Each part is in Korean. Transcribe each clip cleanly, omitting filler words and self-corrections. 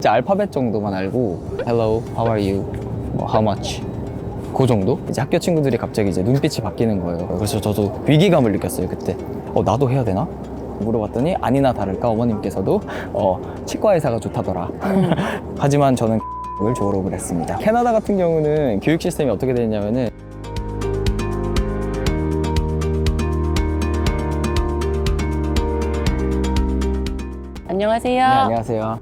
이제 알파벳 정도만 알고 Hello, how are you? 뭐 how much? 그 정도? 이제 학교 친구들이 갑자기 이제 눈빛이 바뀌는 거예요. 그래서 저도 위기감을 느꼈어요, 그때. 나도 해야 되나? 물어봤더니 아니나 다를까 어머님께서도 치과 의사가 좋다더라. 하지만 저는 을 졸업을 했습니다. 캐나다 같은 경우는 교육 시스템이 어떻게 되냐면은 안녕하세요. 네, 안녕하세요.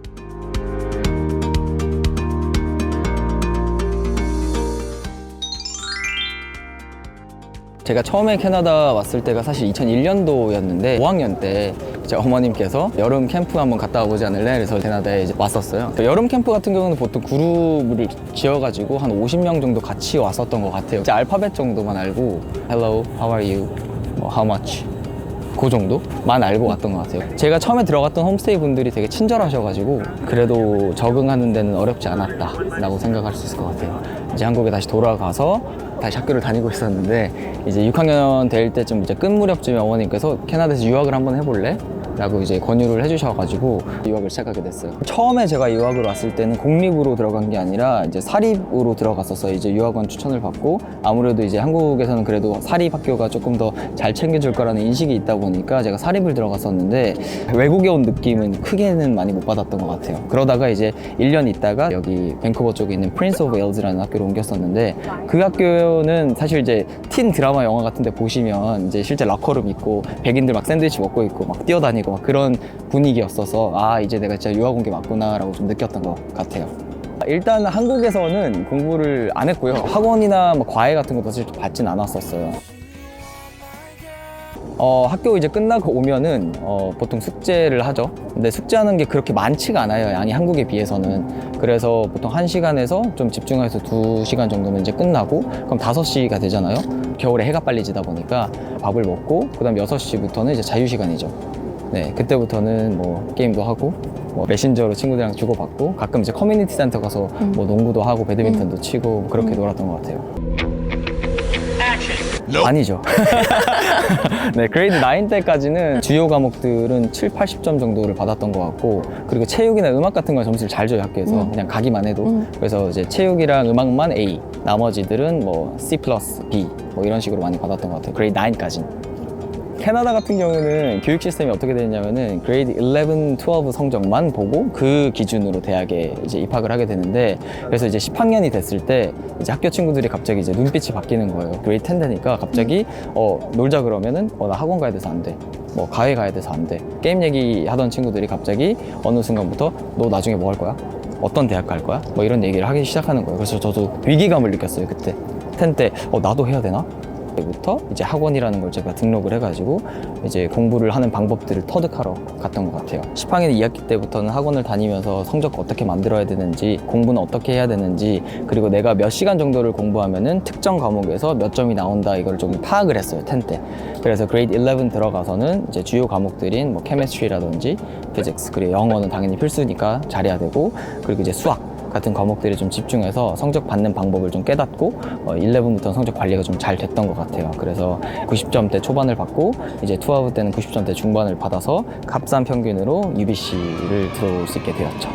제가 처음에 캐나다 왔을 때가 사실 2001년도였는데 5학년 때 이제 어머님께서 여름 캠프 한번 갔다 와보지 않을래? 그래서 캐나다에 이제 왔었어요. 여름 캠프 같은 경우는 보통 그룹을 지어가지고 한 50명 정도 같이 왔었던 것 같아요. 이제 알파벳 정도만 알고 Hello, how are you? 뭐 how much? 그 정도만 알고 왔던 것 같아요. 제가 처음에 들어갔던 홈스테이 분들이 되게 친절하셔가지고 그래도 적응하는 데는 어렵지 않았다라고 생각할 수 있을 것 같아요. 이제 한국에 다시 돌아가서 다시 학교를 다니고 있었는데 이제 6학년 될 때쯤 이제 끝 무렵쯤에 어머님께서 캐나다에서 유학을 한번 해볼래? 라고 이제 권유를 해주셔가지고 유학을 시작하게 됐어요. 처음에 제가 유학을 왔을 때는 공립으로 들어간 게 아니라 이제 사립으로 들어갔었어요. 이제 유학원 추천을 받고 아무래도 이제 한국에서는 그래도 사립 학교가 조금 더 잘 챙겨줄 거라는 인식이 있다 보니까 제가 사립을 들어갔었는데 외국에 온 느낌은 크게는 많이 못 받았던 것 같아요. 그러다가 이제 1년 있다가 여기 밴쿠버 쪽에 있는 프린스 오브 웨일즈라는 학교로 옮겼었는데 그 학교는 사실 이제 틴 드라마 영화 같은 데 보시면 이제 실제 락커룸 있고 백인들 막 샌드위치 먹고 있고 막 뛰어다니고 막 그런 분위기였어서 아 이제 내가 진짜 유학 온 게 맞구나 라고 좀 느꼈던 것 같아요. 일단 한국에서는 공부를 안 했고요. 학원이나 뭐 과외 같은 것도 사실 받진 않았었어요. 학교 이제 끝나고 오면은 보통 숙제를 하죠. 근데 숙제하는 게 그렇게 많지가 않아요, 양이 한국에 비해서는. 그래서 보통 1시간에서 좀 집중해서 2시간 정도면 이제 끝나고 그럼 5시가 되잖아요. 겨울에 해가 빨리 지다 보니까 밥을 먹고 그다음 6시부터는 이제 자유시간이죠. 네, 그때부터는 뭐 게임도 하고 뭐 메신저로 친구들이랑 주고받고 가끔 이제 커뮤니티 센터 가서 뭐 농구도 하고 배드민턴도 치고 뭐 그렇게 놀았던 것 같아요. 아니죠. 네, 그레이드 9 때까지는 주요 과목들은 7, 80점 정도를 받았던 것 같고 그리고 체육이나 음악 같은 거 점수를 잘 줘요, 학교에서. 그냥 가기만 해도. 그래서 이제 체육이랑 음악만 A, 나머지들은 뭐 C 플러스 B 뭐 이런 식으로 많이 받았던 것 같아요. 그레이드 9까지는. 캐나다 같은 경우는 교육 시스템이 어떻게 되냐면은 그레이드 11, 12 성적만 보고 그 기준으로 대학에 이제 입학을 하게 되는데 그래서 이제 10학년이 됐을 때 이제 학교 친구들이 갑자기 이제 눈빛이 바뀌는 거예요. 그레이드 10 되니까 갑자기 놀자 그러면은 나 학원 가야 돼서 안 돼. 뭐 과외 가야 돼서 안 돼. 게임 얘기하던 친구들이 갑자기 어느 순간부터 너 나중에 뭐 할 거야? 어떤 대학 갈 거야? 뭐 이런 얘기를 하기 시작하는 거예요. 그래서 저도 위기감을 느꼈어요, 그때. 10 때 나도 해야 되나? 부터 이제 학원이라는 걸 제가 등록을 해가지고 이제 공부를 하는 방법들을 터득하러 갔던 것 같아요. 10학년 2학기 때부터는 학원을 다니면서 성적 어떻게 만들어야 되는지, 공부는 어떻게 해야 되는지, 그리고 내가 몇 시간 정도를 공부하면은 특정 과목에서 몇 점이 나온다 이걸 좀 파악을 했어요, 10 때. 그래서 그레이드 11 들어가서는 이제 주요 과목들인 뭐 케미스트리라든지 피직스, 그리고 영어는 당연히 필수니까 잘해야 되고, 그리고 이제 수학 같은 과목들에 좀 집중해서 성적 받는 방법을 좀 깨닫고 11부터 성적 관리가 좀 잘 됐던 것 같아요. 그래서 90점대 초반을 받고 이제 12 때는 90점대 중반을 받아서 값싼 평균으로 UBC를 들어올 수 있게 되었죠.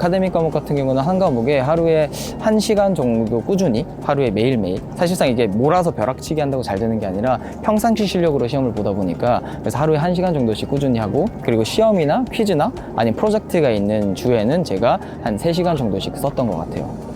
아카데믹 과목 같은 경우는 한 과목에 하루에 1시간 정도 꾸준히 하루에 매일매일 사실상 이게 몰아서 벼락치기 한다고 잘 되는 게 아니라 평상시 실력으로 시험을 보다 보니까 그래서 하루에 1시간 정도씩 꾸준히 하고 그리고 시험이나 퀴즈나 아니면 프로젝트가 있는 주에는 제가 한 3시간 정도씩 썼던 것 같아요.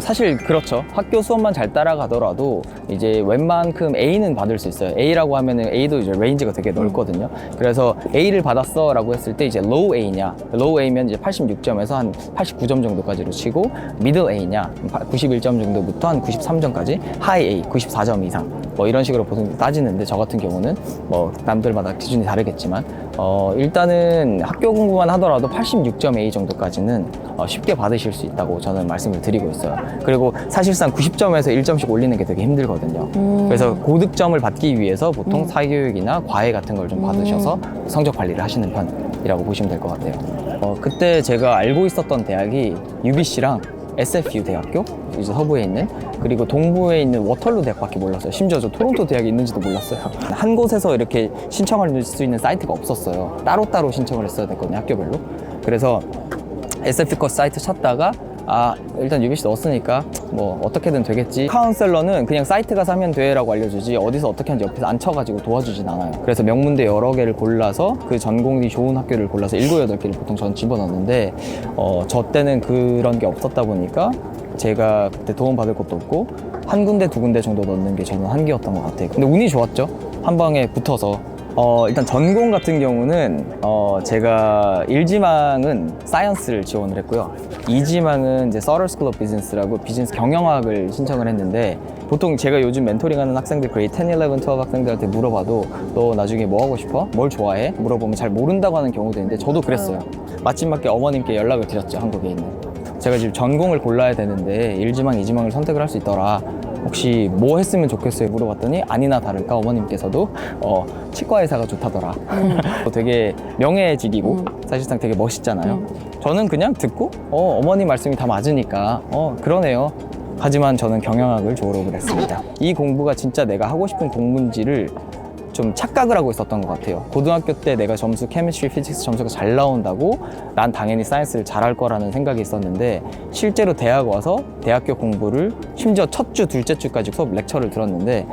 사실 그렇죠. 학교 수업만 잘 따라가더라도 이제 웬만큼 A는 받을 수 있어요. A라고 하면은 A도 이제 레인지가 되게 넓거든요. 그래서 A를 받았어 라고 했을 때 이제 low A냐, low A면 이제 86점에서 한 89점 정도까지로 치고 middle A냐, 91점 정도부터 한 93점까지 high A, 94점 이상 뭐 이런 식으로 보통 따지는데 저 같은 경우는 뭐 남들마다 기준이 다르겠지만 일단은 학교 공부만 하더라도 86점 A 정도까지는 쉽게 받으실 수 있다고 저는 말씀을 드리고 있어요. 그리고 사실상 90점에서 1점씩 올리는 게 되게 힘들거든요. 그래서 고득점을 받기 위해서 보통 사교육이나 과외 같은 걸 좀 받으셔서 성적 관리를 하시는 편이라고 보시면 될 것 같아요. 그때 제가 알고 있었던 대학이 UBC랑 SFU 대학교, 이제 서부에 있는, 그리고 동부에 있는 워털루 대학밖에 몰랐어요. 심지어 저 토론토 대학이 있는지도 몰랐어요. 한 곳에서 이렇게 신청할 수 있는 사이트가 없었어요. 따로따로 신청을 했어야 됐거든요, 학교별로. 그래서 SFC컷 사이트 찾다가 일단 UBC 넣었으니까 뭐 어떻게든 되겠지. 카운셀러는 그냥 사이트 가서 하면 돼라고 알려주지 어디서 어떻게 하는지 옆에서 안 쳐가지고 도와주진 않아요. 그래서 명문대 여러 개를 골라서 그 전공이 좋은 학교를 골라서 7, 8개를 보통 전 집어넣는데 저 때는 그런 게 없었다 보니까 제가 그때 도움받을 것도 없고 한 군데 두 군데 정도 넣는 게 저는 한계였던 것 같아요. 근데 운이 좋았죠. 한 방에 붙어서. 일단 전공 같은 경우는 제가 1지망은 사이언스를 지원을 했고요. 2지망은 이제 서럴 스쿨 오브 비즈니스라고 비즈니스 경영학을 신청을 했는데 보통 제가 요즘 멘토링하는 학생들 그레이드 10, 11, 12 학생들한테 물어봐도 너 나중에 뭐 하고 싶어? 뭘 좋아해? 물어보면 잘 모른다고 하는 경우도 있는데 저도 그랬어요. 마침 맞게 어머님께 연락을 드렸죠. 한국에 있는. 제가 지금 전공을 골라야 되는데 1지망, 2지망을 선택을 할 수 있더라. 혹시 뭐 했으면 좋겠어요? 물어봤더니 아니나 다를까 어머님께서도 치과 의사가 좋다더라. 되게 명예직이고 사실상 되게 멋있잖아요. 저는 그냥 듣고 어머니 말씀이 다 맞으니까 그러네요. 하지만 저는 경영학을 졸업을 했습니다. 이 공부가 진짜 내가 하고 싶은 공부인지를 좀 착각을 하고 있었던 것 같아요. 고등학교 때 내가 점수 케미스트리, 피직스 점수가 잘 나온다고 난 당연히 사이언스를 잘할 거라는 생각이 있었는데 실제로 대학 와서 대학교 공부를 심지어 첫 주, 둘째 주까지 수업 렉처를 들었는데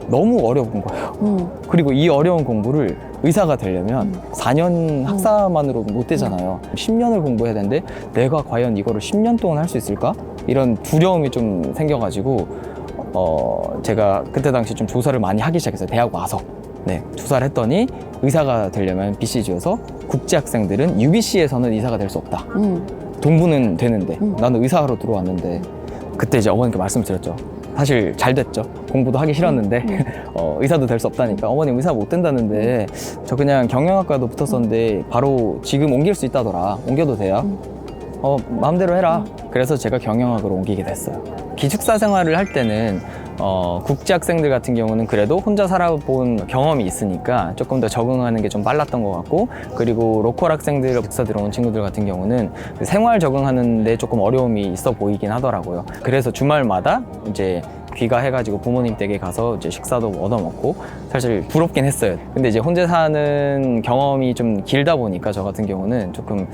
너무 어려운 거예요. 그리고 이 어려운 공부를 의사가 되려면 4년 학사만으로 못 되잖아요. 10년을 공부해야 되는데 내가 과연 이거를 10년 동안 할 수 있을까? 이런 두려움이 좀 생겨가지고 제가 그때 당시 좀 조사를 많이 하기 시작했어요. 대학 와서. 네, 조사를 했더니 의사가 되려면 BCG여서 국제 학생들은 UBC에서는 의사가 될 수 없다. 동부는 되는데 나는 의사하러 들어왔는데 그때 이제 어머님께 말씀드렸죠. 사실 잘 됐죠. 공부도 하기 싫었는데 의사도 될 수 없다니까 어머님 의사 못 된다는데 저 그냥 경영학과도 붙었었는데 바로 지금 옮길 수 있다더라. 옮겨도 돼요? 마음대로 해라. 그래서 제가 경영학으로 옮기게 됐어요. 기숙사 생활을 할 때는 국제 학생들 같은 경우는 그래도 혼자 살아본 경험이 있으니까 조금 더 적응하는 게 좀 빨랐던 것 같고 그리고 로컬 학생들 기숙사 들어온 친구들 같은 경우는 그 생활 적응하는데 조금 어려움이 있어 보이긴 하더라고요. 그래서 주말마다 이제 귀가해가지고 부모님 댁에 가서 이제 식사도 얻어먹고 사실 부럽긴 했어요. 근데 이제 혼자 사는 경험이 좀 길다 보니까 저 같은 경우는 조금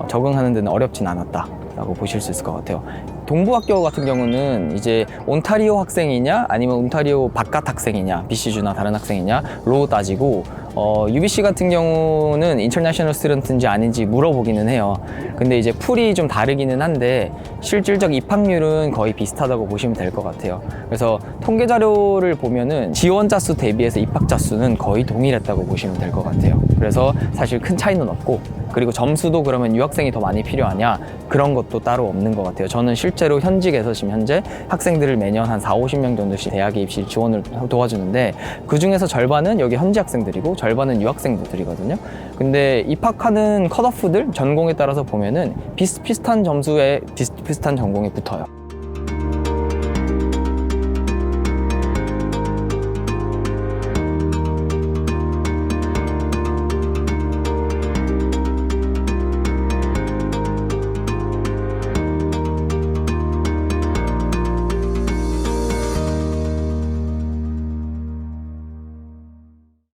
적응하는 데는 어렵진 않았다라고 보실 수 있을 것 같아요. 동부학교 같은 경우는 이제 온타리오 학생이냐 아니면 온타리오 바깥 학생이냐 BC주나 다른 학생이냐로 따지고 UBC 같은 경우는 인터내셔널 스튜던트인지 아닌지 물어보기는 해요. 근데 이제 풀이 좀 다르기는 한데 실질적 입학률은 거의 비슷하다고 보시면 될 것 같아요. 그래서 통계 자료를 보면은 지원자 수 대비해서 입학자 수는 거의 동일했다고 보시면 될 것 같아요. 그래서 사실 큰 차이는 없고 그리고 점수도 그러면 유학생이 더 많이 필요하냐 그런 것도 따로 없는 것 같아요. 저는 실제로 현직에서 지금 현재 학생들을 매년 한 4, 50명 정도씩 대학에 입시 지원을 도와주는데 그 중에서 절반은 여기 현지 학생들이고 절반은 유학생들이거든요. 근데 입학하는 컷오프들 전공에 따라서 보면은 비슷비슷한 점수에 비슷비슷한 전공에 붙어요.